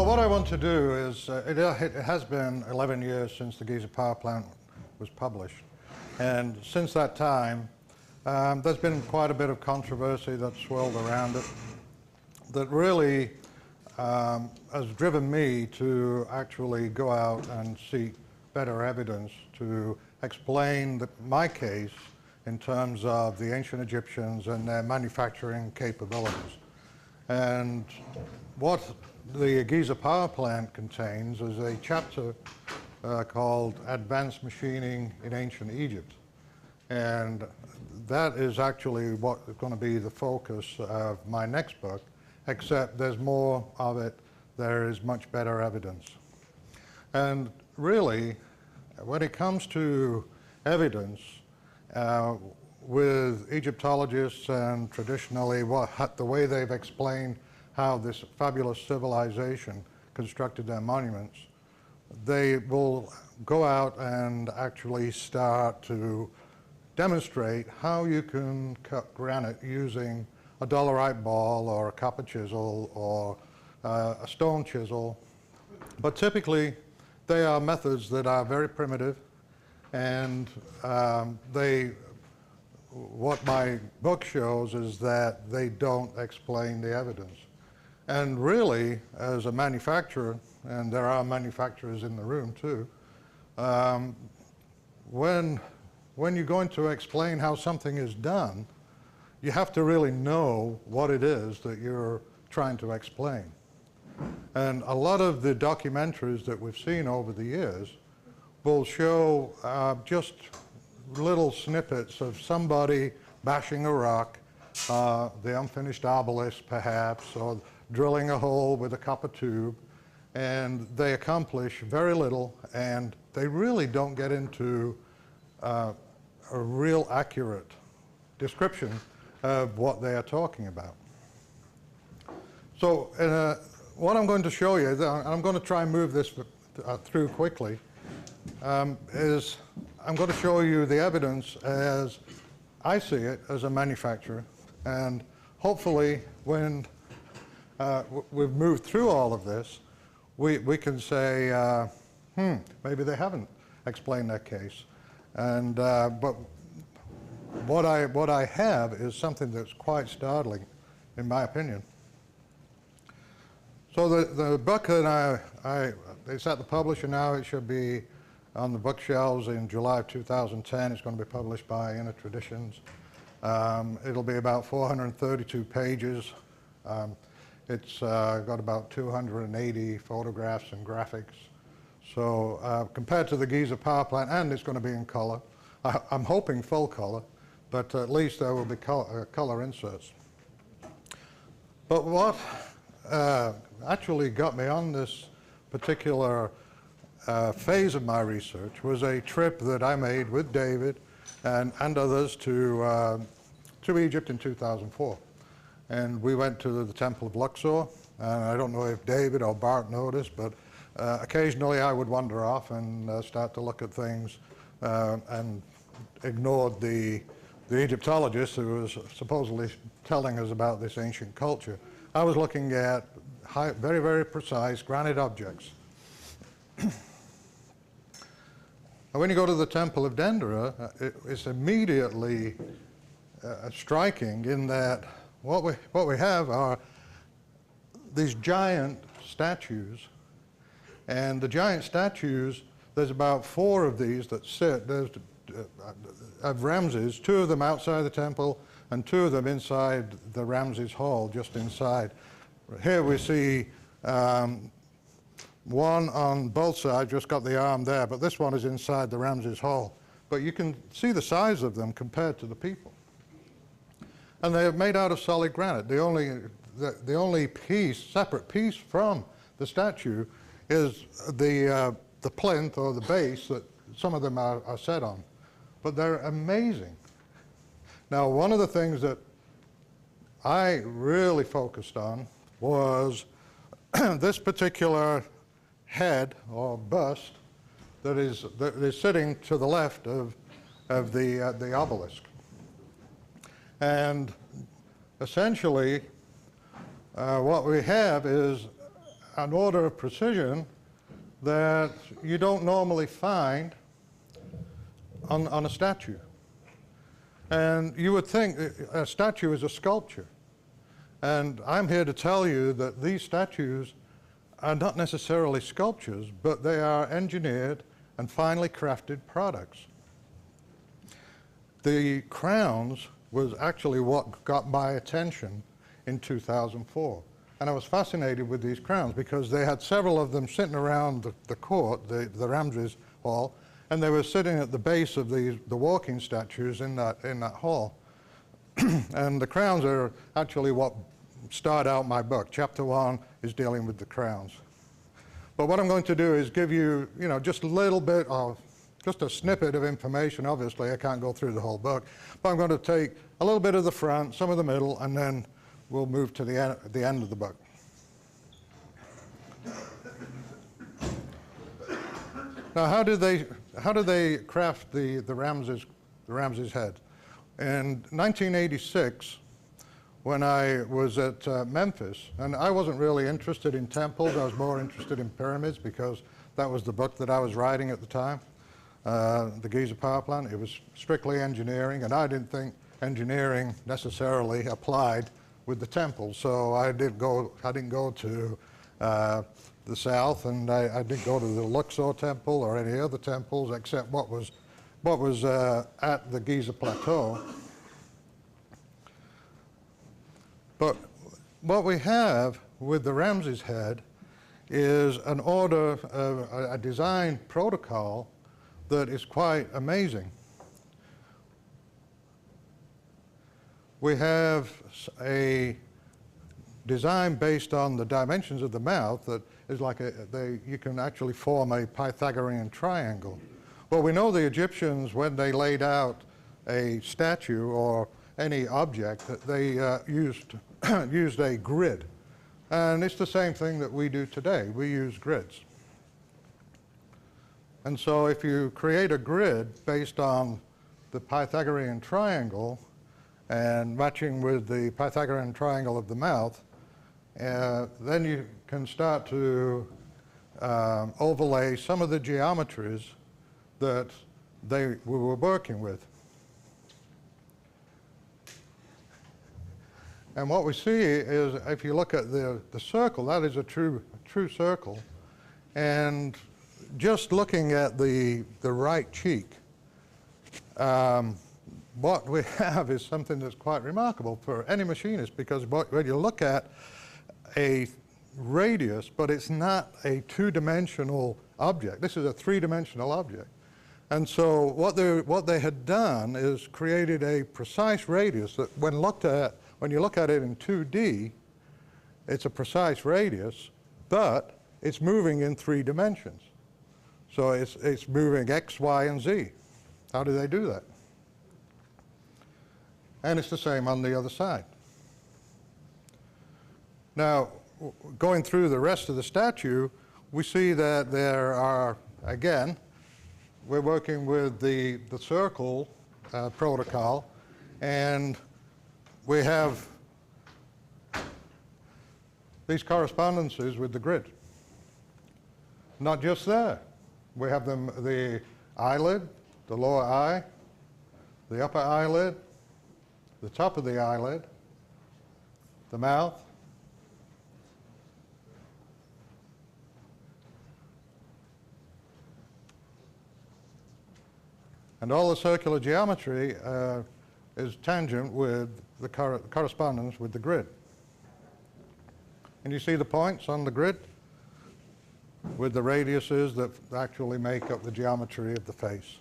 Well, what I want to do is, it has been 11 years since the Giza power plant was published. And since that time, there's been quite a bit of controversy that's swirled around it that really has driven me to actually go out and seek better evidence to explain my case in terms of the ancient Egyptians and their manufacturing capabilities. And what the Giza power plant contains is a chapter called Advanced Machining in Ancient Egypt. And that is actually what is going to be the focus of my next book, except there's more of it. There is much better evidence. And really, when it comes to evidence, with Egyptologists and traditionally the way they've explained how this fabulous civilization constructed their monuments, they will go out and actually start to demonstrate how you can cut granite using a dolerite ball or a copper chisel or a stone chisel. But typically, they are methods that are very primitive, and what my book shows is that they don't explain the evidence. And really, as a manufacturer, and there are manufacturers in the room too, when you're going to explain how something is done, you have to really know what it is that you're trying to explain. And a lot of the documentaries that we've seen over the years will show just little snippets of somebody bashing a rock, the unfinished obelisk perhaps, or drilling a hole with a copper tube, and they accomplish very little, and they really don't get into a real accurate description of what they are talking about. So what I'm going to show you, I'm going to try and move this through quickly, is I'm going to show you the evidence as I see it as a manufacturer, and hopefully when we've moved through all of this, we can say, maybe they haven't explained their case. And, but what I have is something that's quite startling, in my opinion. So the book that it's at the publisher now. It should be on the bookshelves in July of 2010. It's going to be published by Inner Traditions. It'll be about 432 pages. It's got about 280 photographs and graphics. So compared to the Giza power plant, and it's going to be in color. I'm hoping full color, but at least there will be color inserts. But what actually got me on this particular phase of my research was a trip that I made with David and others to Egypt in 2004. And we went to the Temple of Luxor, and I don't know if David or Bart noticed, but occasionally I would wander off and start to look at things and ignored the Egyptologist who was supposedly telling us about this ancient culture. I was looking at very, very precise granite objects. When you go to the Temple of Dendera, it's immediately striking in that what we have are these giant statues, and the giant statues, there's about 4 of these that sit. There's of Ramses, 2 of them outside the temple and 2 of them inside the Ramses Hall, just inside. Here we see one on both sides, just got the arm there, but this one is inside the Ramses Hall. But you can see the size of them compared to the people. And they are made out of solid granite. The only separate piece from the statue is the plinth or the base that some of them are set on. But they're amazing. Now, one of the things that I really focused on was this particular head or bust that is sitting to the left of the obelisk. And essentially, what we have is an order of precision that you don't normally find on a statue. And you would think a statue is a sculpture. And I'm here to tell you that these statues are not necessarily sculptures, but they are engineered and finely crafted products. The crowns was actually what got my attention in 2004. And I was fascinated with these crowns because they had several of them sitting around the court, the Ramses Hall, and they were sitting at the base of the walking statues in that hall. And the crowns are actually what start out my book. Chapter 1 is dealing with the crowns. But what I'm going to do is give you, just a little bit of, just a snippet of information. Obviously, I can't go through the whole book, but I'm going to take a little bit of the front, some of the middle, and then we'll move to the end of the book. Now, how do they craft the Ramses head? In 1986, when I was at Memphis, and I wasn't really interested in temples, I was more interested in pyramids because that was the book that I was writing at the time, the Giza power plant. It was strictly engineering, and I didn't think engineering necessarily applied with the temples. So I didn't go to the south, and I didn't go to the Luxor temple or any other temples except what was at the Giza Plateau. But what we have with the Ramses head is an order, a design protocol that is quite amazing. We have a design based on the dimensions of the mouth that is like you can actually form a Pythagorean triangle. Well, we know the Egyptians, when they laid out a statue or any object, that they used a grid. And it's the same thing that we do today. We use grids. And so if you create a grid based on the Pythagorean triangle and matching with the Pythagorean triangle of the mouth, then you can start to overlay some of the geometries that we were working with. And what we see is, if you look at the circle, that is a true circle. And just looking at the right cheek, what we have is something that's quite remarkable for any machinist, because when you look at a radius, but it's not a two-dimensional object. This is a three-dimensional object. And so what they had done is created a precise radius that when you look at it in 2D, it's a precise radius, but it's moving in 3 dimensions. So it's moving X, Y, and Z. How do they do that? And it's the same on the other side. Now, going through the rest of the statue, we see that there are, again, we're working with the circle protocol, and we have these correspondences with the grid. Not just there. We have the eyelid, the lower eye, the upper eyelid, the top of the eyelid, the mouth, and all the circular geometry is tangent with the correspondence with the grid. And you see the points on the grid with the radiuses that actually make up the geometry of the face.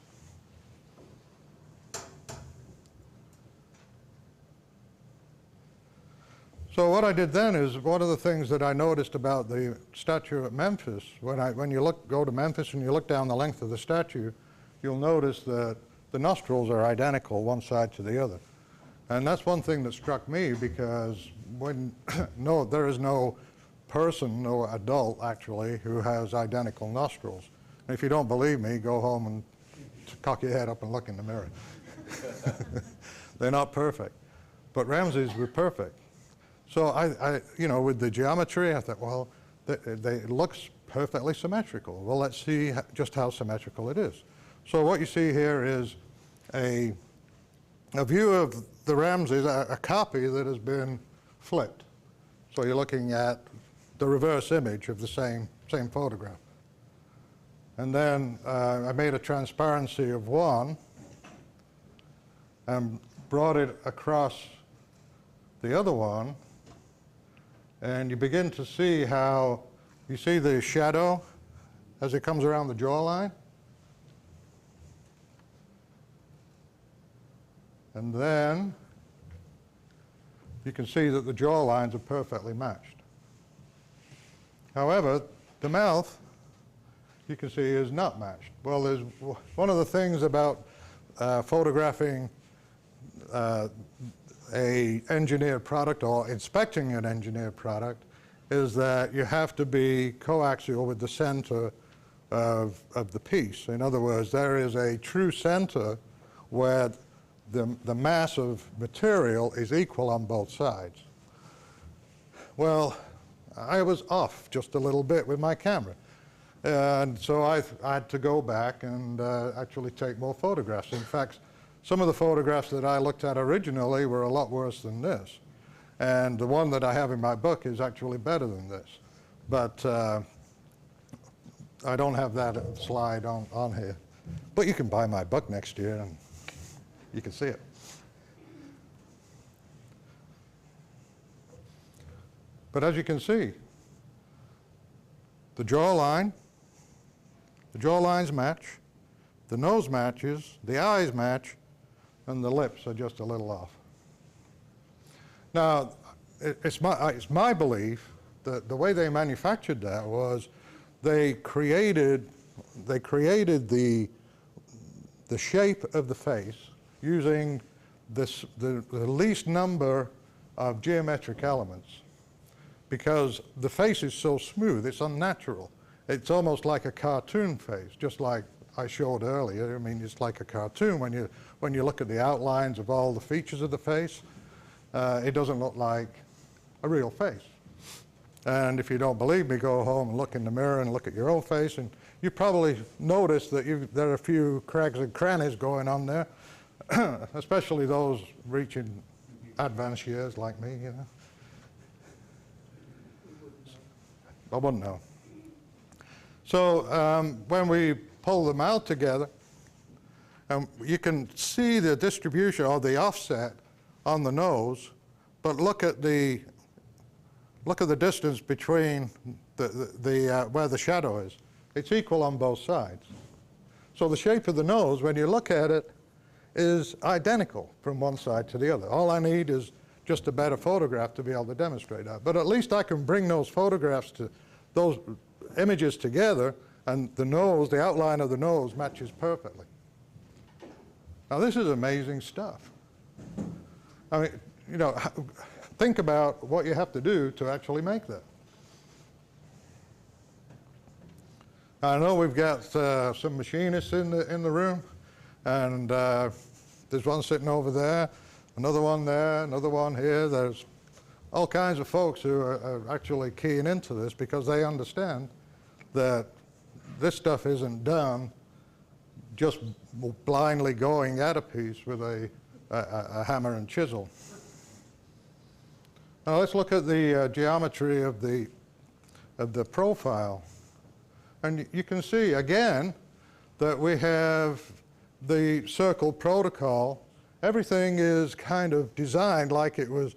So what I did then is, one of the things that I noticed about the statue at Memphis, when you go to Memphis and you look down the length of the statue, you'll notice that the nostrils are identical one side to the other. And that's one thing that struck me, because there is no person, no adult actually, who has identical nostrils. And if you don't believe me, go home and cock your head up and look in the mirror. They're not perfect. But Ramses were perfect. So I with the geometry, I thought, well, it looks perfectly symmetrical. Well, let's see just how symmetrical it is. So what you see here is a view of the Ramses, a copy that has been flipped. So you're looking at the reverse image of the same photograph. And then I made a transparency of one and brought it across the other one, and you begin to see how you see the shadow as it comes around the jawline. And then you can see that the jaw lines are perfectly matched. However, the mouth, you can see, is not matched. Well, there's one of the things about photographing a engineered product or inspecting an engineered product is that you have to be coaxial with the center of the piece. In other words, there is a true center where the mass of material is equal on both sides. Well, I was off just a little bit with my camera. And so I had to go back and actually take more photographs. In fact, some of the photographs that I looked at originally were a lot worse than this. And the one that I have in my book is actually better than this. But I don't have that slide on here. But you can buy my book next year and you can see it. But as you can see, the jawlines match, the nose matches, the eyes match, and the lips are just a little off. Now, it's my belief that the way they manufactured that was they created the shape of the face using the least number of geometric elements, because the face is so smooth, it's unnatural. It's almost like a cartoon face, just like I showed earlier. I mean, it's like a cartoon. When you look at the outlines of all the features of the face, it doesn't look like a real face. And if you don't believe me, go home and look in the mirror and look at your own face, and you probably notice that there are a few cracks and crannies going on there, especially those reaching advanced years like me, you know. I wouldn't know. So when we pull them out together, you can see the distribution or the offset on the nose, but look at the distance between where the shadow is. It's equal on both sides. So the shape of the nose, when you look at it, is identical from one side to the other. All I need is just a better photograph to be able to demonstrate that. But at least I can bring those photographs to those images together, and the nose, the outline of the nose matches perfectly. Now this is amazing stuff. I mean, you know, think about what you have to do to actually make that. I know we've got some machinists in the room, and there's one sitting over there, another one there, another one here. There's all kinds of folks who are actually keying into this because they understand that this stuff isn't done just blindly going at a piece with a hammer and chisel. Now let's look at the geometry of the profile. And you can see again that we have the circle protocol. Everything is kind of designed like it was,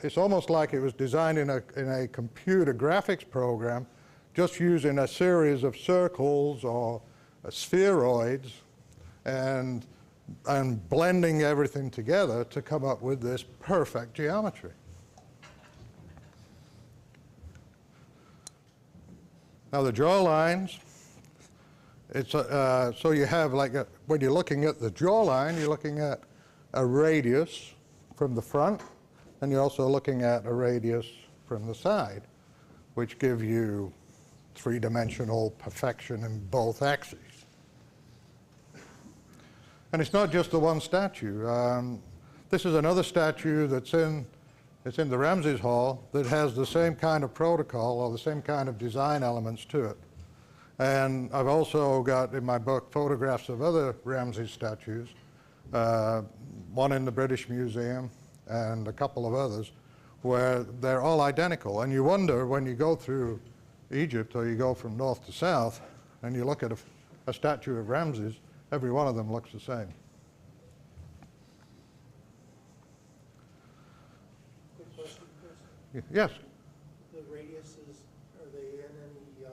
it's almost like it was designed in a computer graphics program, just using a series of circles or spheroids and blending everything together to come up with this perfect geometry. Now the jaw lines, it's so you have like when you're looking at the jawline, you're looking at a radius from the front, and you're also looking at a radius from the side, which give you three-dimensional perfection in both axes. And it's not just the one statue. This is another statue that's in It's in the Ramses Hall that has the same kind of protocol or the same kind of design elements to it. And I've also got in my book photographs of other Ramses statues, one in the British Museum and a couple of others, where they're all identical. And you wonder when you go through Egypt or you go from north to south and you look at a statue of Ramses, every one of them looks the same. Quick question, Chris. Yes? The radiuses, are they in any,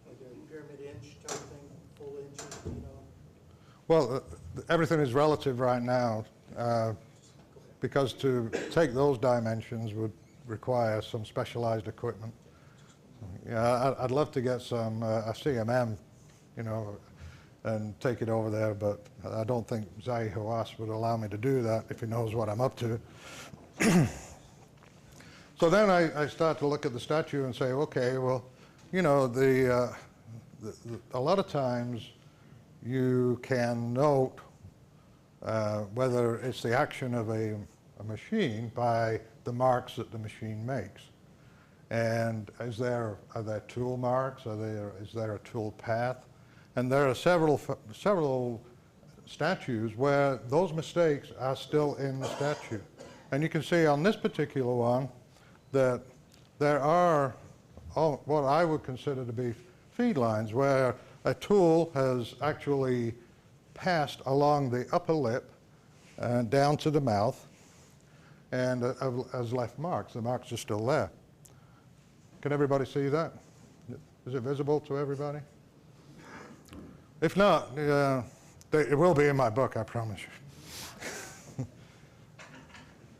like a pyramid inch type thing, full inches, you know? Well, everything is relative right now, because to take those dimensions would require some specialized equipment. Yeah, I'd love to get some a CMM, you know, and take it over there, but I don't think Zahi Hawass would allow me to do that if he knows what I'm up to. So then I start to look at the statue and say, okay, well, you know, a lot of times you can note whether it's the action of a machine by the marks that the machine makes. And are there tool marks? Is there a tool path? And there are several statues where those mistakes are still in the statue. And you can see on this particular one that there are what I would consider to be feed lines where a tool has actually passed along the upper lip and down to the mouth and has left marks. The marks are still there. Can everybody see that? Is it visible to everybody? If not, it will be in my book, I promise you.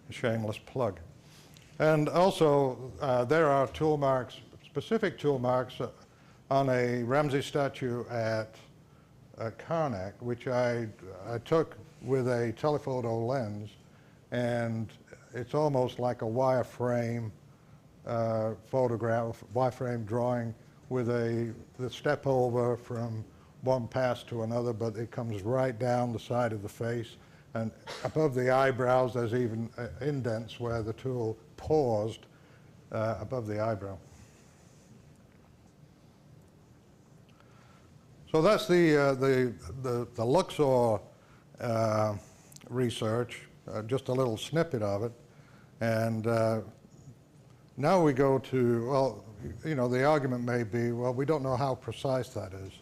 A shameless plug. And also, there are tool marks, specific tool marks on a Ramsey statue at Karnak, which I took with a telephoto lens, and it's almost like a wireframe photograph, wireframe drawing with the step over from one pass to another, but it comes right down the side of the face, and above the eyebrows there's even indents where the tool paused above the eyebrow. So that's the Luxor research, just a little snippet of it. And now we go to, well, you know, the argument may be, well, we don't know how precise that is.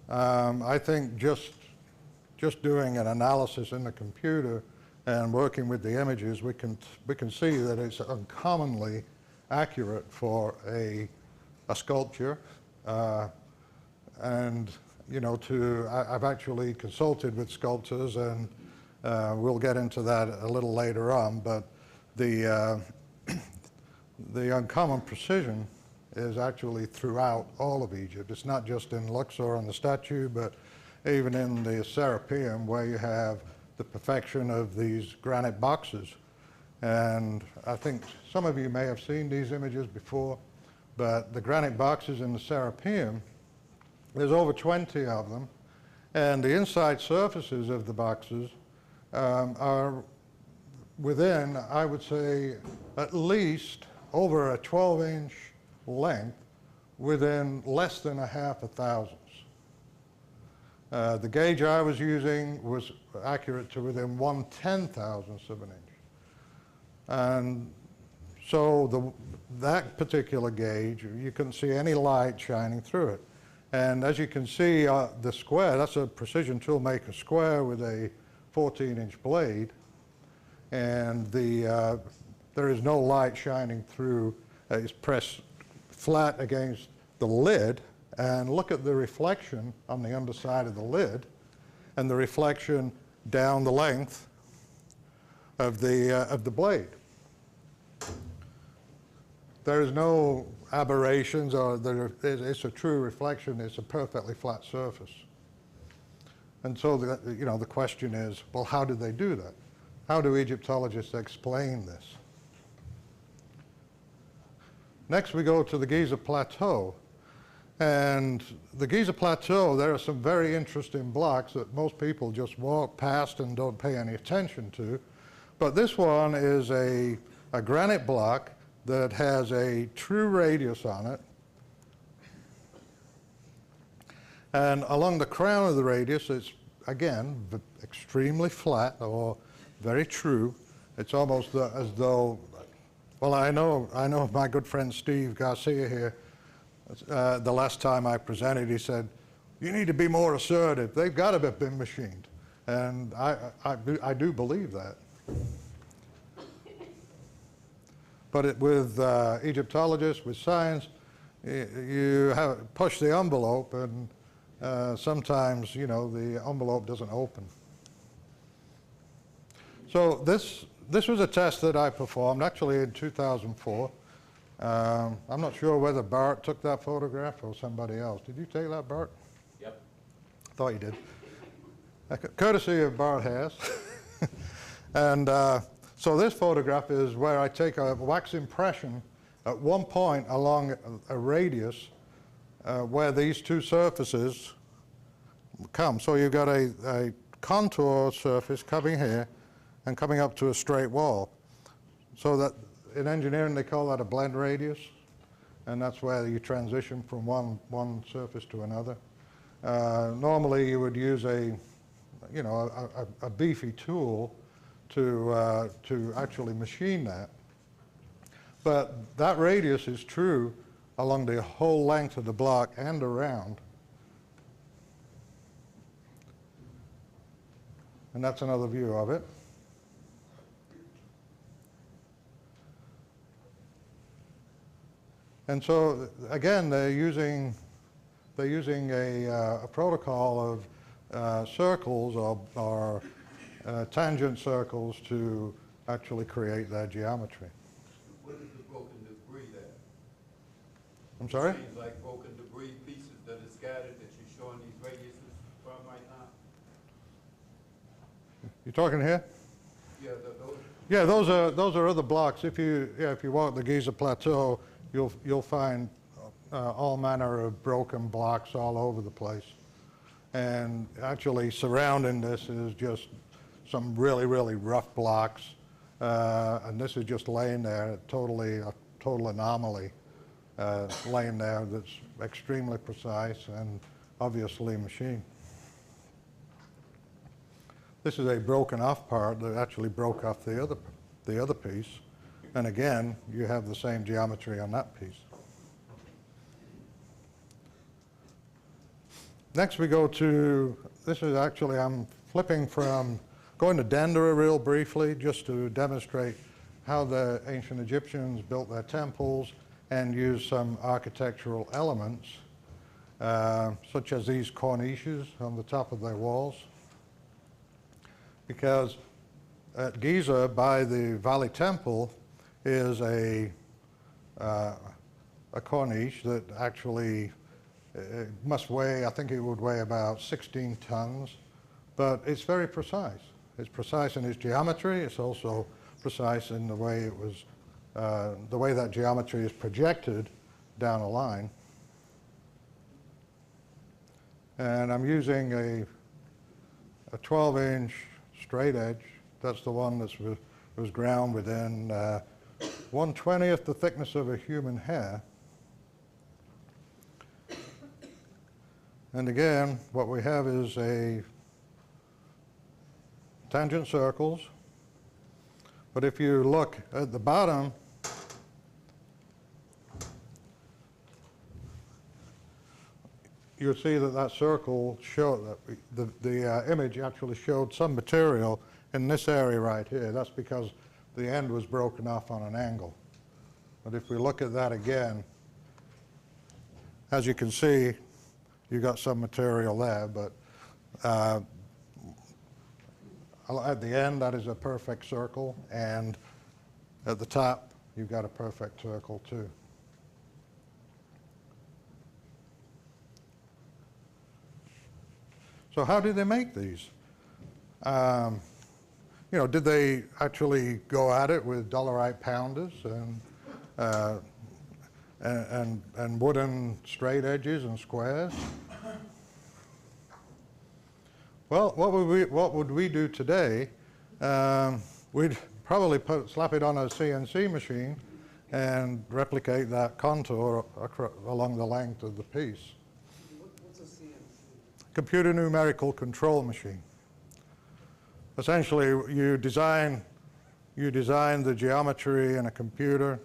I think just doing an analysis in the computer and working with the images, we can see that it's uncommonly accurate for a sculpture. And, you know, I've actually consulted with sculptors, and we'll get into that a little later on, but the uncommon precision is actually throughout all of Egypt. It's not just in Luxor on the statue, but even in the Serapeum, where you have the perfection of these granite boxes. And I think some of you may have seen these images before, but the granite boxes in the Serapeum, there's over 20 of them, and the inside surfaces of the boxes are within, I would say, at least over a 12-inch length within less than a half a thousandths. The gauge I was using was accurate to within 1/10,000th of an inch. And so that particular gauge, you couldn't see any light shining through it. And as you can see, the square, that's a precision tool maker square with a 14-inch blade. And there is no light shining through. It's pressed flat against the lid. And look at the reflection on the underside of the lid and the reflection down the length of the blade. There is no aberrations, or it's a true reflection. It's a perfectly flat surface. And so the question is, well, how did they do that? How do Egyptologists explain this? Next, we go to the Giza Plateau. And the Giza Plateau, there are some very interesting blocks that most people just walk past and don't pay any attention to. But this one is a granite block that has a true radius on it. And along the crown of the radius, it's, again, extremely flat or very true. It's almost as though, well, I know my good friend Steve Garcia here, the last time I presented, he said, you need to be more assertive. They've got to have been machined. And I do believe that. But with Egyptologists, with science, you have push the envelope, and sometimes, you know, the envelope doesn't open. So this was a test that I performed actually in 2004. I'm not sure whether Bart took that photograph or somebody else. Did you take that, Bart? Yep. Thought you did. Courtesy of Bart Hess. And so this photograph is where I take a wax impression at one point along a radius where these two surfaces come. So you've got a contour surface coming here and coming up to a straight wall. So that in engineering they call that a blend radius, and that's where you transition from one surface to another. Normally you would use a beefy tool to actually machine that. But that radius is true along the whole length of the block and around. And that's another view of it. And so again, they're using a protocol of circles or tangent circles to actually create their geometry. What is the broken debris there? I'm sorry? It seems like broken debris pieces that are scattered that you're showing these radiuses from right now. You talking here? Yeah, those. Yeah, those are other blocks. If you walk the Giza Plateau, you'll find all manner of broken blocks all over the place. And actually surrounding this is just some really, really rough blocks. And this is just laying there, a total anomaly laying there that's extremely precise and obviously machined. This is a broken off part that actually broke off the other piece. And again, you have the same geometry on that piece. Next we go to, this is actually, I'm flipping from, going to Dendera real briefly just to demonstrate how the ancient Egyptians built their temples and used some architectural elements, such as these cornices on the top of their walls. Because at Giza, by the Valley Temple, is a cornice that actually must weigh, I think it would weigh about 16 tons, but it's very precise. It's precise in its geometry. It's also precise in the way it was, the way that geometry is projected down a line. And I'm using a 12-inch straight edge. That's the one that was ground within 1/20th the thickness of a human hair. And again, what we have is a tangent circles. But if you look at the bottom, you'll see that circle showed that the image actually showed some material in this area right here. That's because the end was broken off on an angle. But if we look at that again, as you can see, you got some material there, but at the end, that is a perfect circle, and at the top, you've got a perfect circle too. So how did they make these? You know, did they actually go at it with dolerite pounders and wooden straight edges and squares? Well, what would we do today? we'd probably slap it on a CNC machine and replicate that contour along the length of the piece. What's a CNC? Computer numerical control machine. Essentially, you design the geometry in a computer,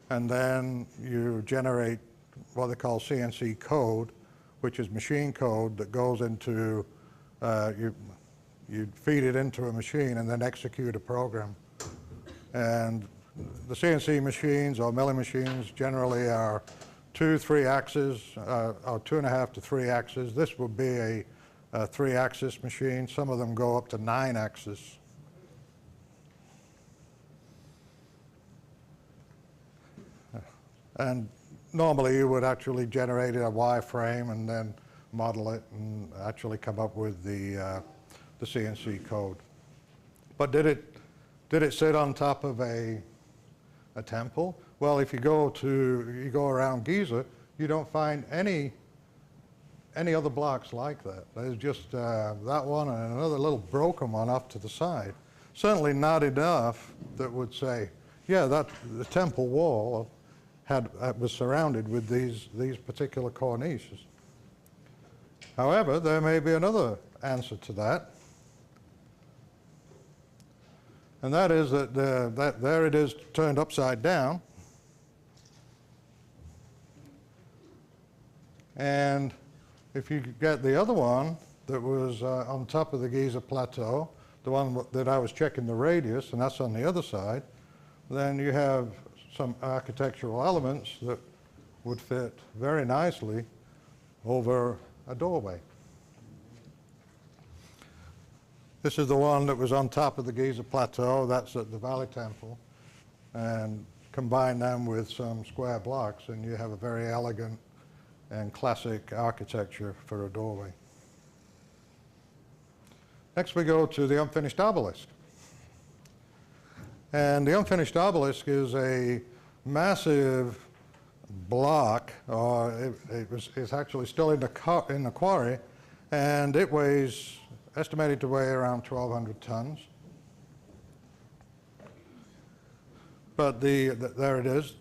and then you generate what they call CNC code, which is machine code that goes into, you feed it into a machine and then execute a program. And the CNC machines or milling machines generally are 2-3 axes, or 2.5 to 3 axes. This would be a 3-axis machine. Some of them go up to 9 axes. And normally you would actually generate a wireframe and then model it and actually come up with the CNC code. But did it sit on top of a temple? Well, if you go around Giza, you don't find any other blocks like that. There's just that one and another little broken one off to the side. Certainly not enough that would say, yeah, the temple wall was surrounded with these particular cornices. However, there may be another answer to that. And that is that there it is turned upside down. And if you get the other one that was on top of the Giza Plateau, the one that I was checking the radius, and that's on the other side, then you have some architectural elements that would fit very nicely over a doorway. This is the one that was on top of the Giza Plateau. That's at the Valley Temple. And combine them with some square blocks, and you have a very elegant and classic architecture for a doorway. Next we go to the unfinished obelisk. And the unfinished obelisk is a massive block, or it's actually still in the quarry, and it weighs, estimated to weigh around 1,200 tons. But there it is.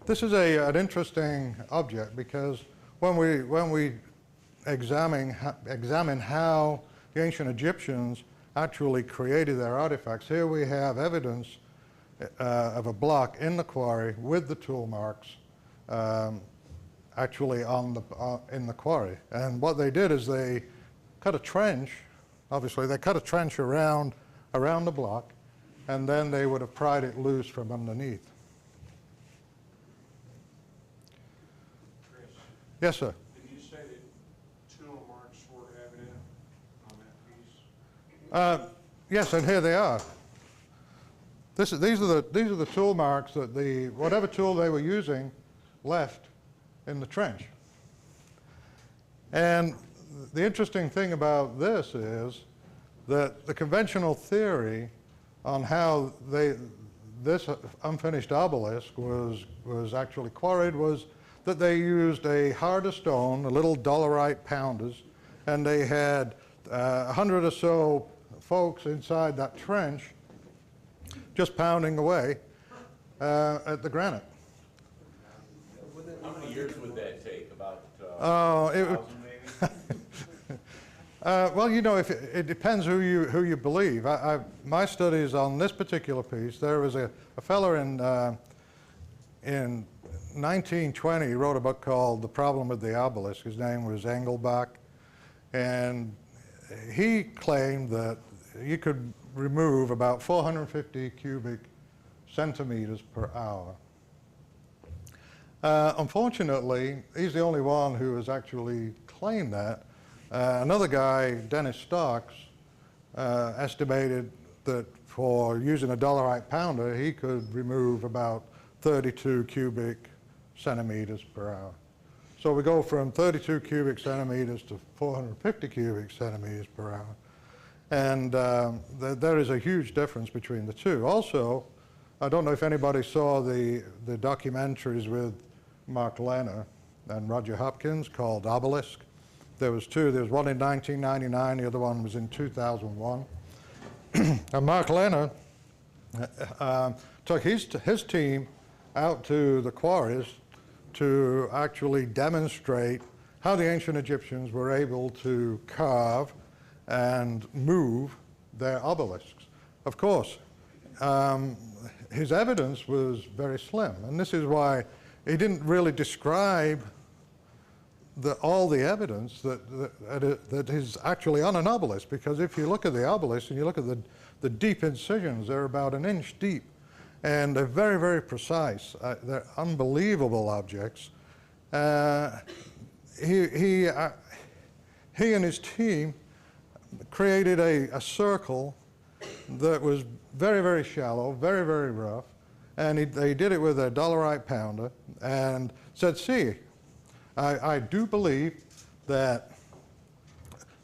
This is an interesting object because when we examine how the ancient Egyptians actually created their artifacts, here we have evidence of a block in the quarry with the tool marks actually in the quarry. And what they did is they cut a trench. Obviously, they cut a trench around the block, and then they would have pried it loose from underneath. Chris, Yes, sir. did you say that tool marks were evident on that piece? Yes, and here they are. These are the tool marks that whatever tool they were using left in the trench. And the interesting thing about this is that the conventional theory on how this unfinished obelisk was actually quarried was that they used a harder stone, a little dolerite pounders, and they had 100 or so folks inside that trench just pounding away at the granite. How many years would that take? About It would, 1,000 maybe? well, you know, it depends who you believe. My studies on this particular piece, there was a fellow in 1920, he wrote a book called The Problem with the Obelisk. His name was Engelbach, and he claimed that you could remove about 450 cubic centimeters per hour. Unfortunately, he's the only one who has actually claimed that. Another guy, Dennis Stocks, estimated that for using a dolerite pounder, he could remove about 32 cubic centimeters per hour. So we go from 32 cubic centimeters to 450 cubic centimeters per hour. And there is a huge difference between the two. Also, I don't know if anybody saw the documentaries with Mark Lehner and Roger Hopkins called Obelisk. There was two. There was one in 1999, the other one was in 2001. And Mark Lehner took his team out to the quarries to actually demonstrate how the ancient Egyptians were able to carve and move their obelisks. Of course, his evidence was very slim, and this is why he didn't really describe all the evidence that is actually on an obelisk, because if you look at the obelisk and you look at the deep incisions, they're about an inch deep, and they're very, very precise. They're unbelievable objects. He and his team created a circle that was very, very shallow, very, very rough, and they did it with a dolerite pounder and said, see, I do believe that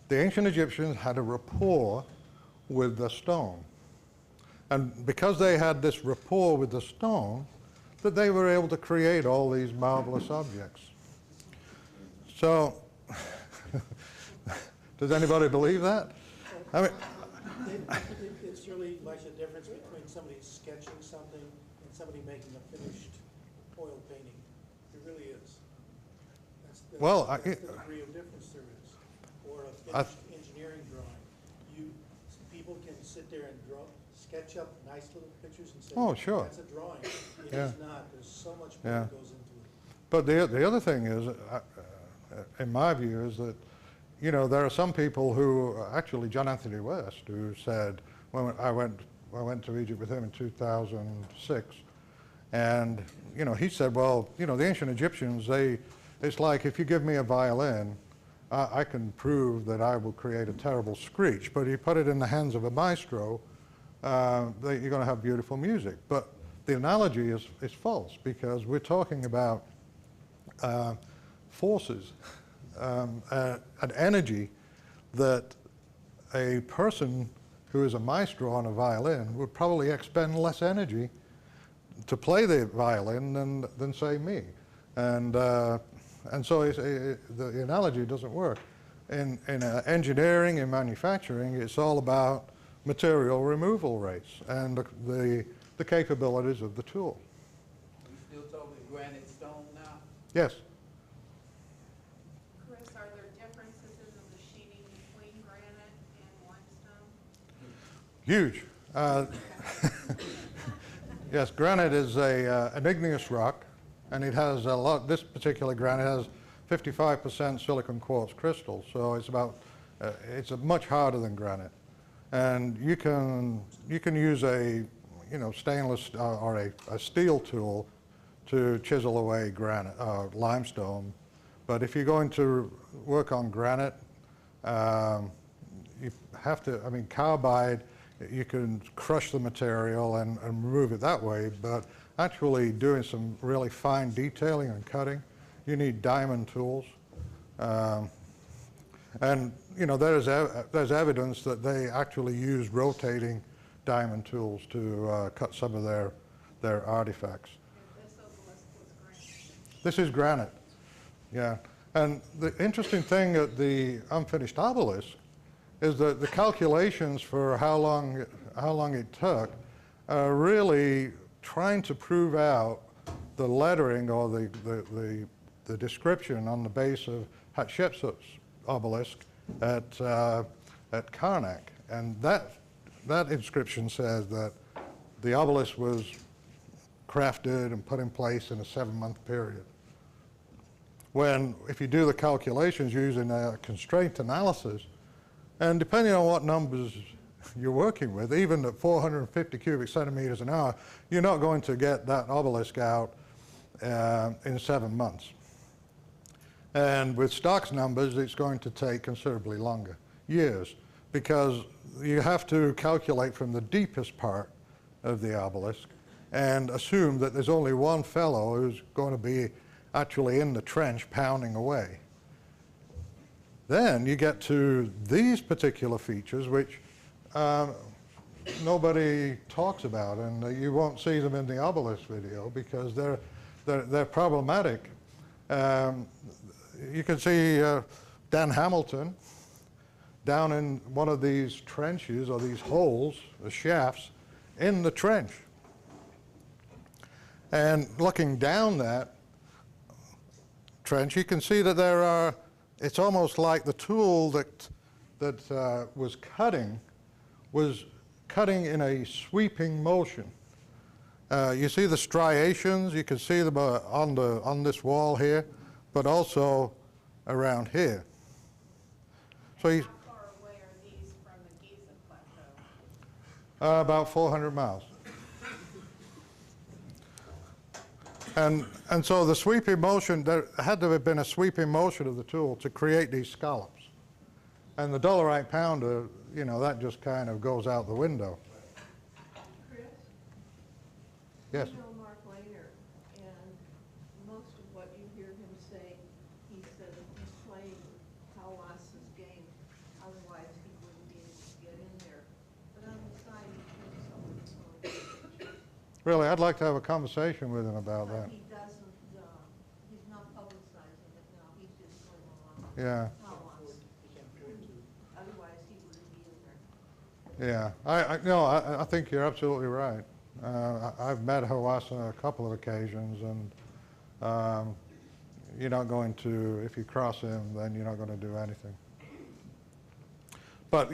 the ancient Egyptians had a rapport with the stone. And because they had this rapport with the stone, that they were able to create all these marvelous objects. So, does anybody believe that? I mean, It's really like the difference between somebody sketching something and somebody making a finished oil painting. It really is. That's the degree of difference there is. Or a finished engineering drawing. People can sit there and sketch up nice little pictures and say, oh, sure. That's a drawing. It Yeah. is not. There's so much more that goes into it. But the other thing is, in my view, is that, you know, there are some people who, actually John Anthony West, who said, when I went to Egypt with him in 2006, and, you know, he said, well, you know, the ancient Egyptians, it's like if you give me a violin, I can prove that I will create a terrible screech, but you put it in the hands of a maestro, you're going to have beautiful music. But the analogy is false, because we're talking about forces, an energy that a person who is a maestro on a violin would probably expend less energy to play the violin than say me. And so the analogy doesn't work. In engineering and manufacturing, it's all about material removal rates and the capabilities of the tool. Are we still talking granite stone now? Yes. Chris, are there differences in the machining between granite and limestone? Huge. Yes, granite is an igneous rock, and it has a lot. This particular granite has 55% silicon quartz crystals, so it's much harder than granite. And you can use a stainless or a steel tool to chisel away granite limestone. But if you're going to work on granite, you have to. I mean, carbide. You can crush the material and remove it that way, but actually doing some really fine detailing and cutting, you need diamond tools. And you know, there's evidence that they actually use rotating diamond tools to cut some of their artifacts. And this obelisk was granite. This is granite, yeah. And the interesting thing at the unfinished obelisk is that the calculations for how long it took are really trying to prove out the lettering or the description on the base of Hatshepsut's obelisk at Karnak. And that inscription says that the obelisk was crafted and put in place in a 7-month period. When, if you do the calculations using a constraint analysis, and depending on what numbers you're working with, even at 450 cubic centimeters an hour, you're not going to get that obelisk out in 7 months. And with Stark's numbers, it's going to take considerably longer, years, because you have to calculate from the deepest part of the obelisk and assume that there's only one fellow who's going to be actually in the trench pounding away. Then you get to these particular features, which nobody talks about, and you won't see them in the obelisk video because they're problematic. You can see Dan Hamilton down in one of these trenches or these holes, the shafts, in the trench. And looking down that trench, you can see that there are, it's almost like the tool that was cutting in a sweeping motion. You see the striations, you can see them on this wall here, but also around here. So And how far away are these from the Giza Plateau? about 400 miles. And so the sweeping motion, there had to have been a sweeping motion of the tool to create these scallops. And the dolerite pounder, you know, that just kind of goes out the window. Chris? Yes. You know Mark Lehner, and most of what you hear him say, he said that he's playing Hawas's game, otherwise he wouldn't be able to get in there. But on the side, he shows some of his own pictures. Really, I'd like to have a conversation with him about But that. he doesn't, he's not publicizing it now, he's just going along Yeah, with Hawas. He can't afford to. Otherwise, he wouldn't be in there. yeah. No, I think you're absolutely right. I've met Hawass on a couple of occasions, and you're not going to, if you cross him, then you're not going to do anything. But,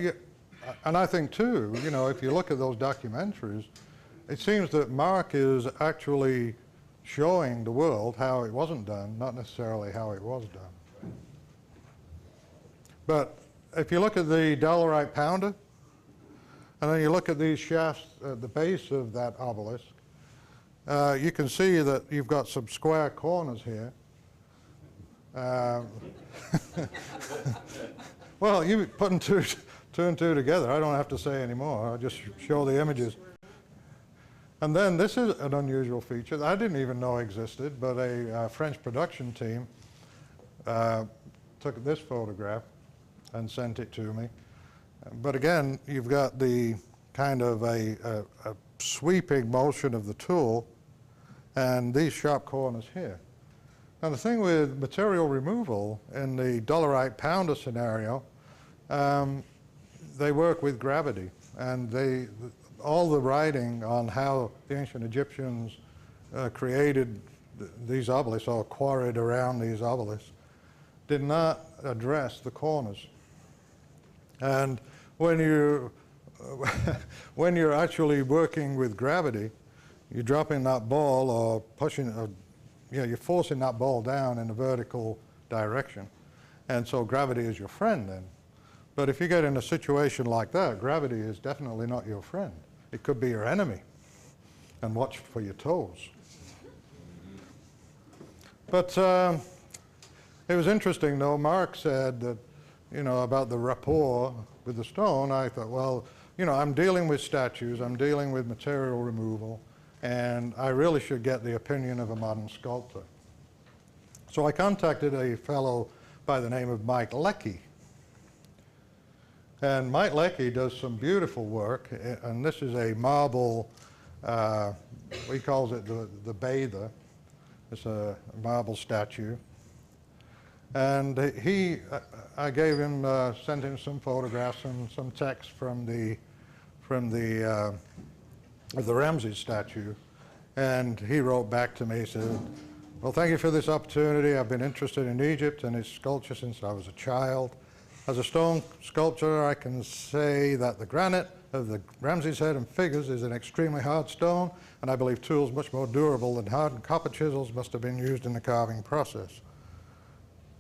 and I think too, you know, if you look at those documentaries, it seems that Mark is actually showing the world how it wasn't done, not necessarily how it was done. But if you look at the dolerite pounder, and then you look at these shafts at the base of that obelisk, you can see that you've got some square corners here. Well, you put two and two together. I don't have to say any more. I'll just show the images. And then this is an unusual feature that I didn't even know existed, but a French production team took this photograph and sent it to me. But again, you've got the kind of a sweeping motion of the tool and these sharp corners here. Now the thing with material removal in the dolerite pounder scenario, they work with gravity, and all the writing on how the ancient Egyptians created these obelisks or quarried around these obelisks did not address the corners. And when you're actually working with gravity, you're dropping that ball or pushing, you're forcing that ball down in a vertical direction. And so gravity is your friend then. But if you get in a situation like that, gravity is definitely not your friend. It could be your enemy. And watch for your toes. But it was interesting though, Mark said that, you know, about the rapport with the stone. I thought, well, you know, I'm dealing with statues, I'm dealing with material removal, and I really should get the opinion of a modern sculptor. So I contacted a fellow by the name of Mike Leckie. And Mike Leckie does some beautiful work, and this is a marble, he calls it the bather. It's a marble statue. And I gave him, sent him some photographs and some text from the Ramsey statue. And he wrote back to me, he said, well, thank you for this opportunity. I've been interested in Egypt and its sculpture since I was a child. As a stone sculptor, I can say that the granite of the Ramsey's head and figures is an extremely hard stone, and I believe tools much more durable than hardened copper chisels must have been used in the carving process.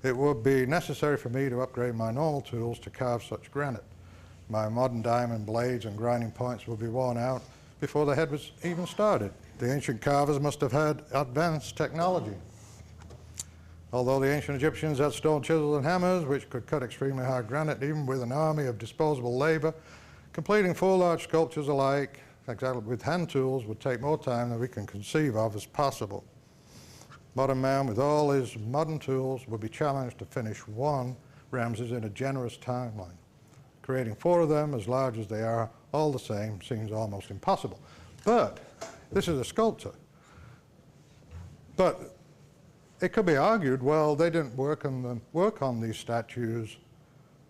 It would be necessary for me to upgrade my normal tools to carve such granite. My modern diamond blades and grinding points would be worn out before the head was even started. The ancient carvers must have had advanced technology. Although the ancient Egyptians had stone chisels and hammers, which could cut extremely hard granite, even with an army of disposable labor, completing 4 large sculptures alike, exactly with hand tools, would take more time than we can conceive of as possible. Modern man with all his modern tools would be challenged to finish one Ramses in a generous timeline. Creating 4 of them, as large as they are, all the same, seems almost impossible. But this is a sculptor. But it could be argued, well, they didn't work on these statues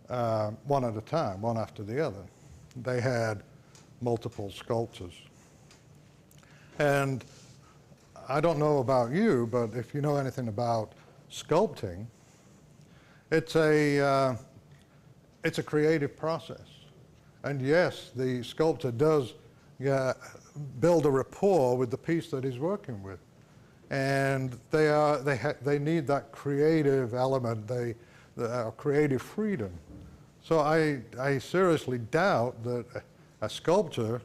one at a time, one after the other. They had multiple sculptors. And I don't know about you, but if you know anything about sculpting, it's a creative process. And yes, the sculptor does build a rapport with the piece that he's working with. And they need that creative element, creative freedom. So I seriously doubt that a sculptor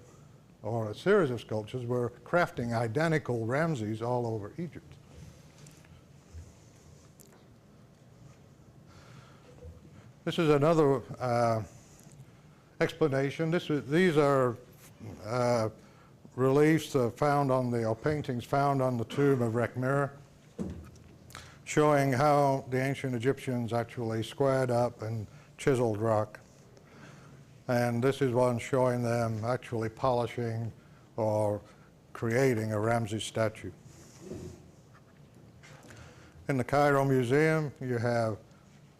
or a series of sculptures were crafting identical Ramses all over Egypt. This is another explanation. These are reliefs found on or paintings found on the tomb of Rekhmire, showing how the ancient Egyptians actually squared up and chiseled rock. And this is one showing them actually polishing or creating a Ramsey statue. In the Cairo Museum, you have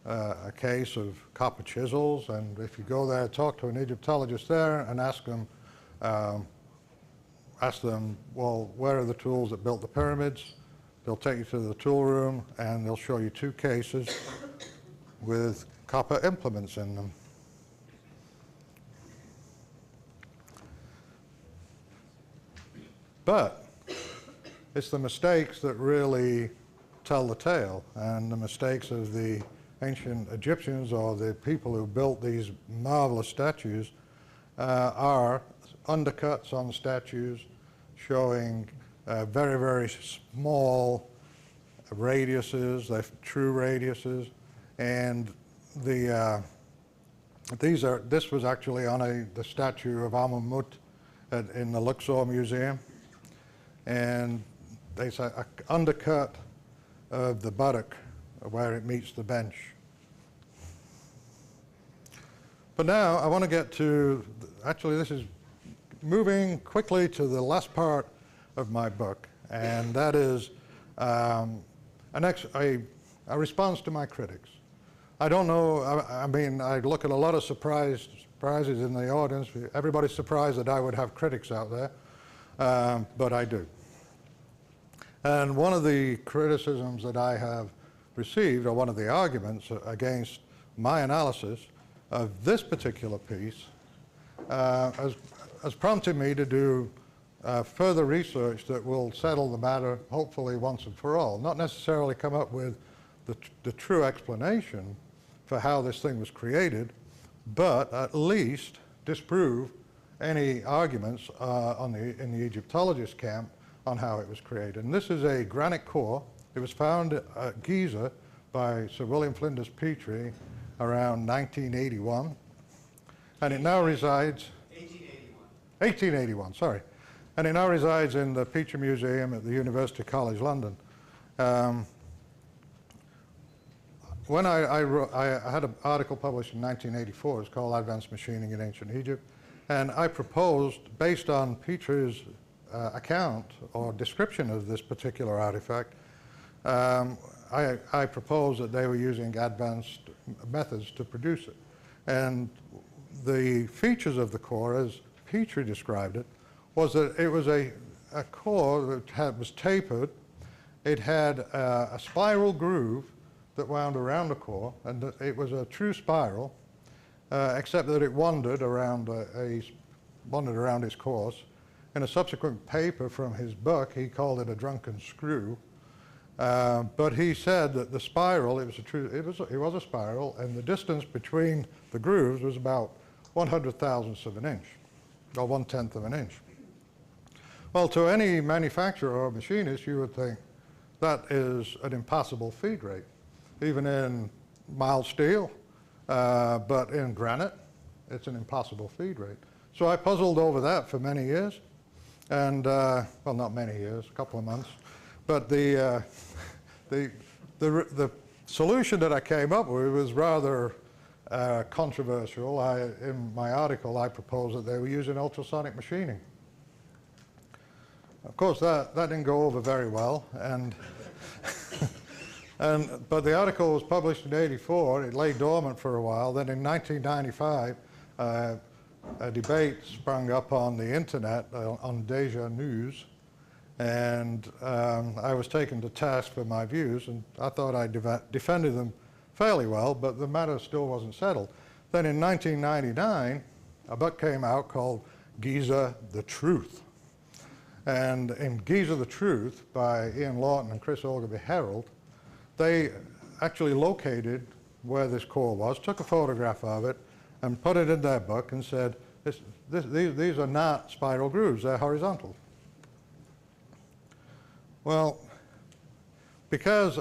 a case of copper chisels, and if you go there, talk to an Egyptologist there and ask them, well, where are the tools that built the pyramids? They'll take you to the tool room, and they'll show you two cases with copper implements in them. But it's the mistakes that really tell the tale, and the mistakes of the ancient Egyptians or the people who built these marvelous statues are undercuts on the statues showing very, very small radiuses, they're true radiuses, and this was actually on the statue of Amunmut in the Luxor Museum, and there's an undercut of the buttock where it meets the bench. But now I want to get to, actually this is moving quickly to the last part of my book, and that is a response to my critics. I don't know, I mean, I look at a lot of surprises in the audience. Everybody's surprised that I would have critics out there, but I do. And one of the criticisms that I have received, or one of the arguments against my analysis of this particular piece, has prompted me to do further research that will settle the matter, hopefully once and for all. Not necessarily come up with the true explanation for how this thing was created, but at least disprove any arguments in the Egyptologist camp on how it was created. And this is a granite core. It was found at Giza by Sir William Flinders Petrie around 1981, and it now resides... 1881, sorry. And it now resides in the Petrie Museum at the University College London. When I had an article published in 1984, it's called Advanced Machining in Ancient Egypt, and I proposed, based on Petrie's account or description of this particular artifact, I proposed that they were using advanced methods to produce it. And the features of the core, as Petrie described it, was that it was a core that was tapered. It had a spiral groove that wound around the core, and it was a true spiral, except that it wandered around its course. In a subsequent paper from his book, he called it a drunken screw. But he said that the spiral, it was a spiral, and the distance between the grooves was about 1/100,000th of an inch, or 1/10 of an inch. Well, to any manufacturer or machinist, you would think that is an impossible feed rate, even in mild steel, but in granite, it's an impossible feed rate. So I puzzled over that for many years, and, well, not many years, a couple of months, but the solution that I came up with was rather controversial. In my article, I proposed that they were using ultrasonic machining. Of course, that didn't go over very well, but the article was published in '84. It lay dormant for a while. Then in 1995, a debate sprung up on the internet, on Deja News, And I was taken to task for my views, and I thought I defended them fairly well, but the matter still wasn't settled. Then in 1999, a book came out called Giza the Truth. And in Giza the Truth by Ian Lawton and Chris Ogilvie Herald, they actually located where this core was, took a photograph of it, and put it in their book and said, these are not spiral grooves, they're horizontal. Well, because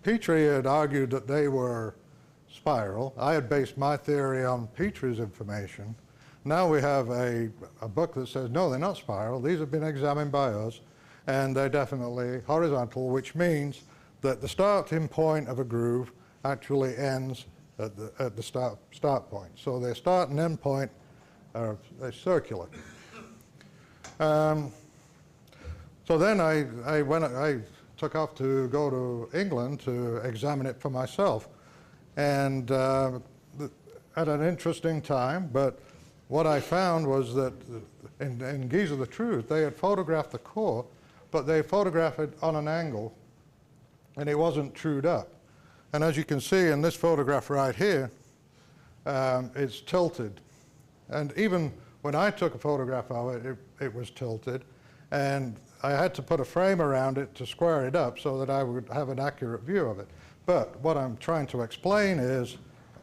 Petrie had argued that they were spiral, I had based my theory on Petrie's information. Now we have a book that says, no, they're not spiral. These have been examined by us, and they're definitely horizontal, which means that the starting point of a groove actually ends at the start point. So their start and end point are circular. So then I took off to go to England to examine it for myself, and at an interesting time. But what I found was that in Giza the Truth, they had photographed the core, but they photographed it on an angle, and it wasn't trued up. And as you can see in this photograph right here, it's tilted. And even when I took a photograph of it, it was tilted. And I had to put a frame around it to square it up so that I would have an accurate view of it. But what I'm trying to explain is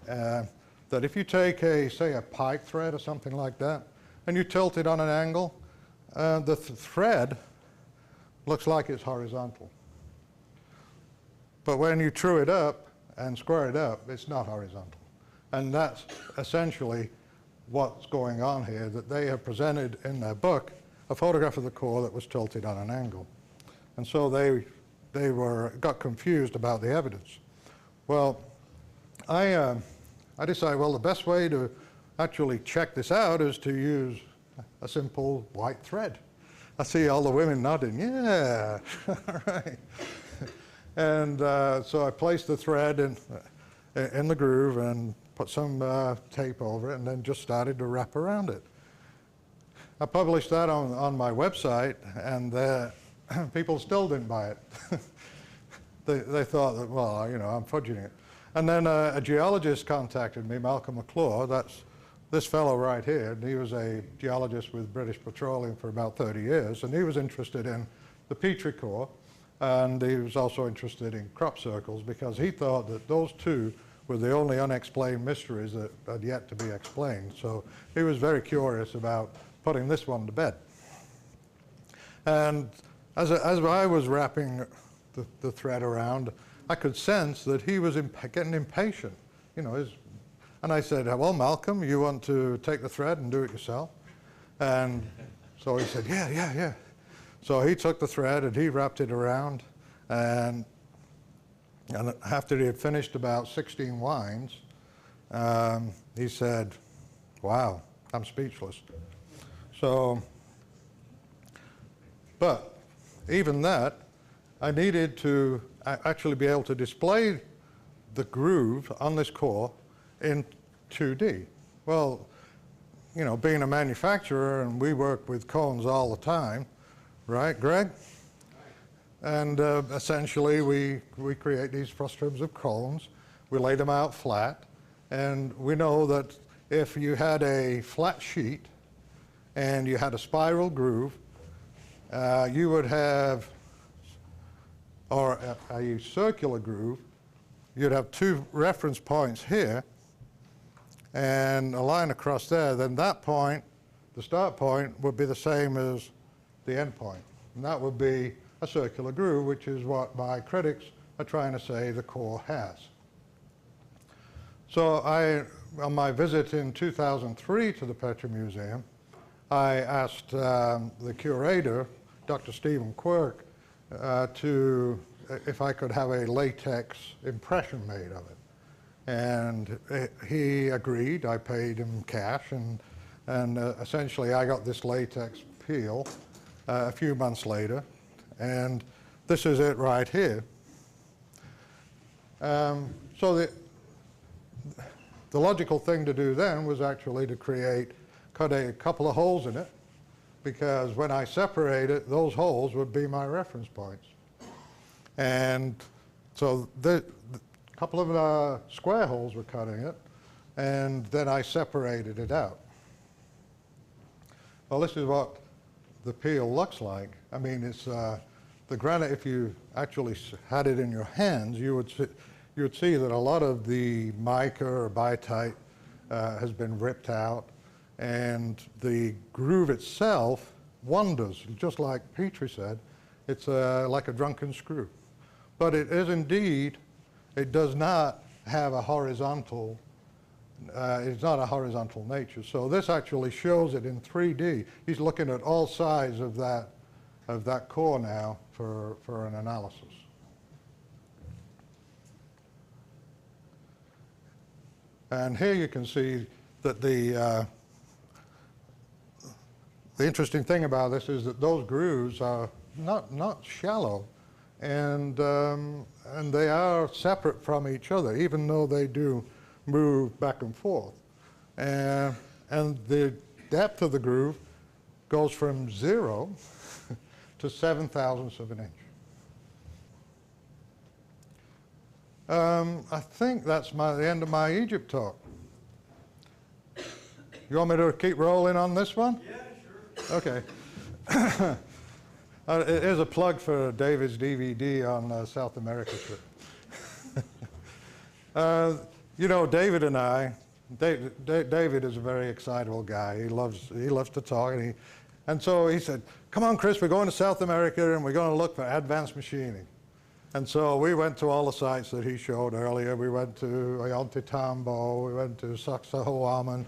that if you take say a pipe thread or something like that, and you tilt it on an angle, the thread looks like it's horizontal. But when you true it up and square it up, it's not horizontal. And that's essentially what's going on here, that they have presented in their book a photograph of the core that was tilted on an angle. And so they got confused about the evidence. Well, I decided, well, the best way to actually check this out is to use a simple white thread. I see all the women nodding, yeah, all right. And so I placed the thread in the groove and put some tape over it, and then just started to wrap around it. I published that on my website, and people still didn't buy it. They thought that, well, you know, I'm fudging it. And then a geologist contacted me, Malcolm McClure, that's this fellow right here, and he was a geologist with British Petroleum for about 30 years, and he was interested in the Petrie core, and he was also interested in crop circles because he thought that those two were the only unexplained mysteries that had yet to be explained. So he was very curious about putting this one to bed. And as I was wrapping the thread around, I could sense that he was getting impatient. You know, and I said, well, Malcolm, you want to take the thread and do it yourself? And so he said, yeah. So he took the thread and he wrapped it around, and after he had finished about 16 winds, he said, wow, I'm speechless. So, but even that, I needed to actually be able to display the groove on this core in 2D. Well, you know, being a manufacturer, and we work with cones all the time, right, Greg? And essentially, we create these frustrums of cones. We lay them out flat, and we know that if you had a flat sheet and you had a spiral groove, you would have, or a circular groove, you'd have two reference points here and a line across there. Then that point, the start point, would be the same as the end point. And that would be a circular groove, which is what my critics are trying to say the core has. So on my visit in 2003 to the Petrie Museum, I asked the curator, Dr. Stephen Quirk, if I could have a latex impression made of it. And he agreed. I paid him cash, and essentially I got this latex peel a few months later, and this is it right here. So the logical thing to do then was actually to cut a couple of holes in it because when I separate it, those holes would be my reference points. And so the couple of square holes were cutting it, and then I separated it out. Well, this is what the peel looks like. I mean, it's the granite. If you actually had it in your hands, you would see that a lot of the mica or biotite has been ripped out, and the groove itself wanders, just like Petrie said. It's like a drunken screw. But it is indeed, it does not have a horizontal, it's not a horizontal nature. So this actually shows it in 3D. He's looking at all sides of that core now for an analysis. And here you can see that the interesting thing about this is that those grooves are not shallow, and they are separate from each other, even though they do move back and forth. And the depth of the groove goes from 0 to 7/1000ths of an inch. I think that's the end of my Egypt talk. You want me to keep rolling on this one? Yeah, sure. Okay. Here's a plug for David's DVD on South America trip. You know, David and I, David is a very excitable guy. He loves to talk, and so he said, "Come on, Chris, we're going to South America and we're going to look for advanced machining." And so we went to all the sites that he showed earlier. We went to Ollantaytambo, we went to Sacsayhuaman,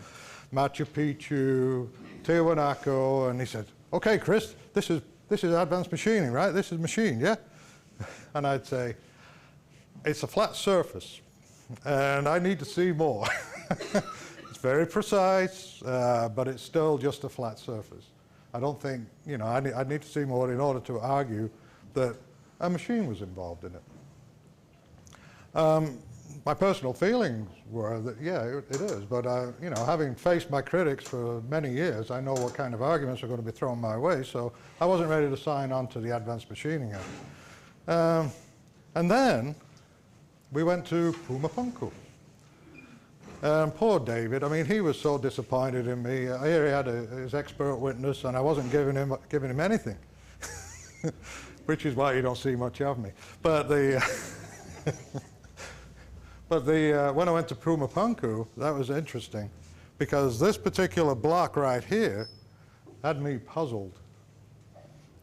Machu Picchu, Tiwanaku, and he said, "Okay, Chris, this is advanced machining, right? This is machine, yeah?" And I'd say, "It's a flat surface, and I need to see more." It's very precise, but it's still just a flat surface. I don't think, you know, I need to see more in order to argue that a machine was involved in it. My personal feelings were that, yeah, it is, but you know, having faced my critics for many years, I know what kind of arguments are going to be thrown my way, so I wasn't ready to sign on to the advanced machining end. And then we went to Pumapunku. Poor David, I mean, he was so disappointed in me. Here he had his expert witness, and I wasn't giving him anything, which is why you don't see much of me. But when I went to Pumapunku, that was interesting, because this particular block right here had me puzzled.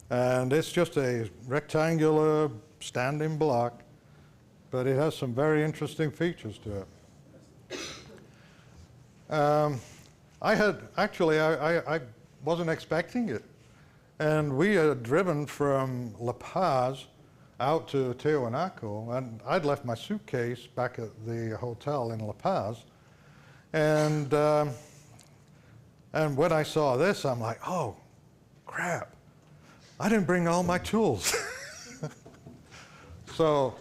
And it's just a rectangular standing block, but it has some very interesting features to it. I wasn't expecting it. And we had driven from La Paz out to Tiwanaku, and I'd left my suitcase back at the hotel in La Paz. And when I saw this, I'm like, oh, crap. I didn't bring all my tools. So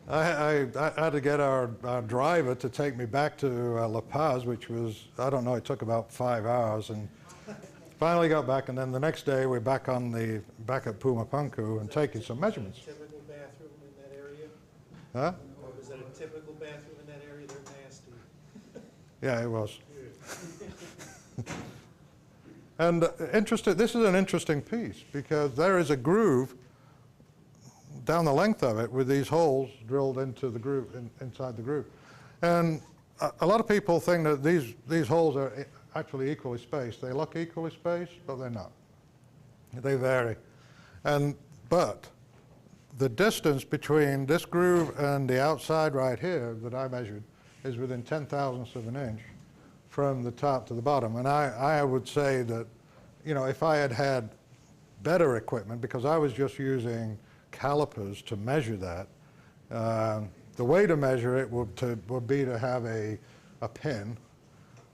I had to get our driver to take me back to La Paz, which was, I don't know, it took about 5 hours, and finally got back, and then the next day we're back at Pumapunku and taking some measurements. Typical bathroom in that area? Huh? Or was that a typical bathroom in that area? They're nasty. Yeah, it was. And this is an interesting piece, because there is a groove down the length of it with these holes drilled into the groove, inside the groove. And a lot of people think that these holes are actually equally spaced. They look equally spaced, but they're not. They vary. But the distance between this groove and the outside right here that I measured is within 10/1000ths of an inch from the top to the bottom. And I would say that, you know, if I had had better equipment, because I was just using calipers to measure that, the way to measure it would be to have a pin,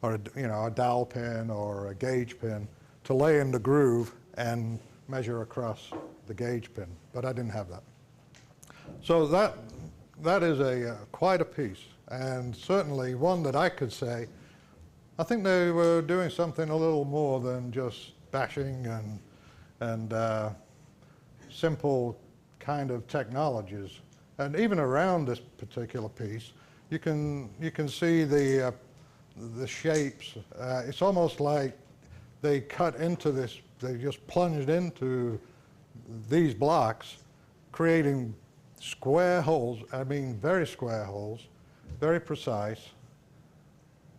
or a dowel pin or a gauge pin, to lay in the groove and measure across the gauge pin. But I didn't have that. So that is quite a piece, and certainly one that I could say, I think they were doing something a little more than just bashing and simple kind of technologies. And even around this particular piece, you can see the shapes. It's almost like they cut into this, they just plunged into these blocks, creating square holes, I mean very square holes, very precise.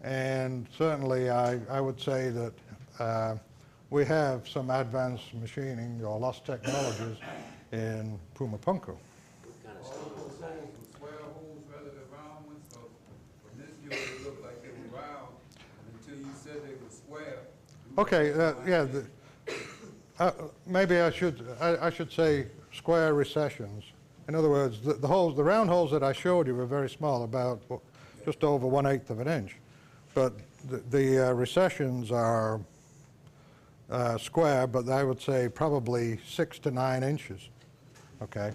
And certainly I would say that we have some advanced machining or lost technologies in Pumapunku. All those holes were square holes rather than round ones, so from this view it looked like they were round, until you said they were square. Okay, maybe I should say square recessions. In other words, the holes, the round holes that I showed you were very small, about just over 1/8 of an inch. But the recessions are square, but I would say probably 6 to 9 inches. Okay.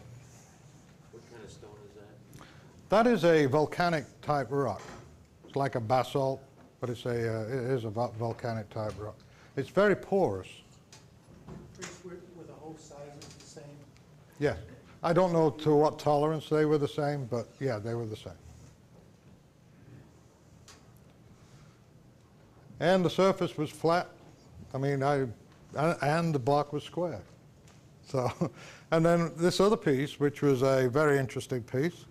What kind of stone is that? That is a volcanic type rock. It's like a basalt, but it is a volcanic type rock. It's very porous. Were the hole sizes the same? Yeah. I don't know to what tolerance they were the same, but yeah, they were the same. And the surface was flat. I mean, and the block was square. So, and then this other piece, which was a very interesting piece,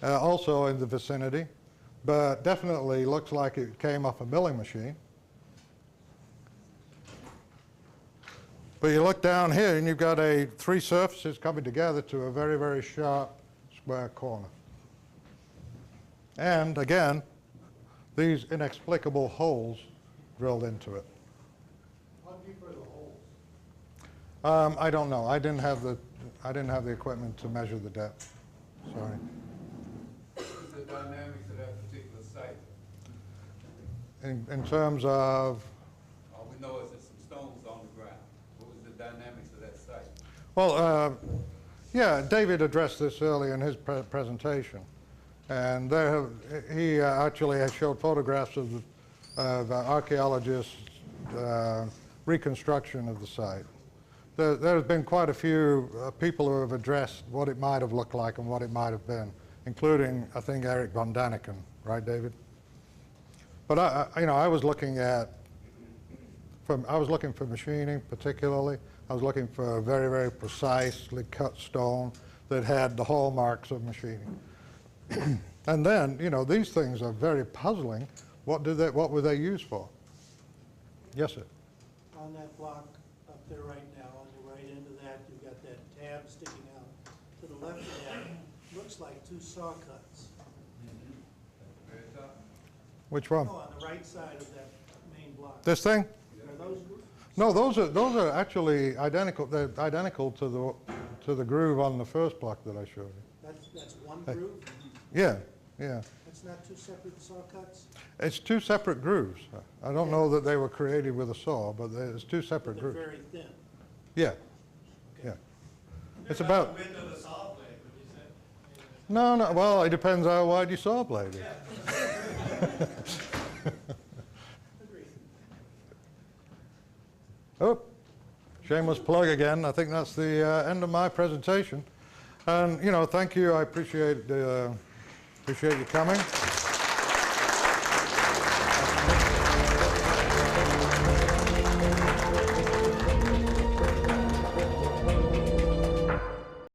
also in the vicinity, but definitely looks like it came off a milling machine. But you look down here and you've got three surfaces coming together to a very, very sharp square corner. And again, these inexplicable holes drilled into it. How deep are the holes? I don't know. I didn't have the equipment to measure the depth. Sorry. What is the dynamics of that particular site? In terms of, All we know is there's some stones on the ground. What was the dynamics of that site? well, yeah, David addressed this earlier in his presentation, and he actually has showed photographs of archaeologists' reconstruction of the site. There have been quite a few people who have addressed what it might have looked like and what it might have been, including, I think, Eric von Daniken, right, David? But I was looking for machining particularly. I was looking for a very, very precisely cut stone that had the hallmarks of machining. And then, these things are very puzzling. What were they used for? Yes, sir. On that block up there right now, on the right end of that, you've got that tab sticking out. To the left of that, looks like 2 saw cuts. Very top? Which one? No, on the right side of that main block. This thing? Are those? No, those are actually identical. They're identical to the groove on the first block that I showed you. That's one groove? Yeah. That's not 2 separate saw cuts? It's 2 separate grooves. I don't know that they were created with a saw, but it's 2 separate They're grooves. very thin. Yeah. It's about. No. Well, it depends how wide your saw blade is. Agreed. Oh, shameless plug again. I think that's the end of my presentation. And thank you. I appreciate you coming.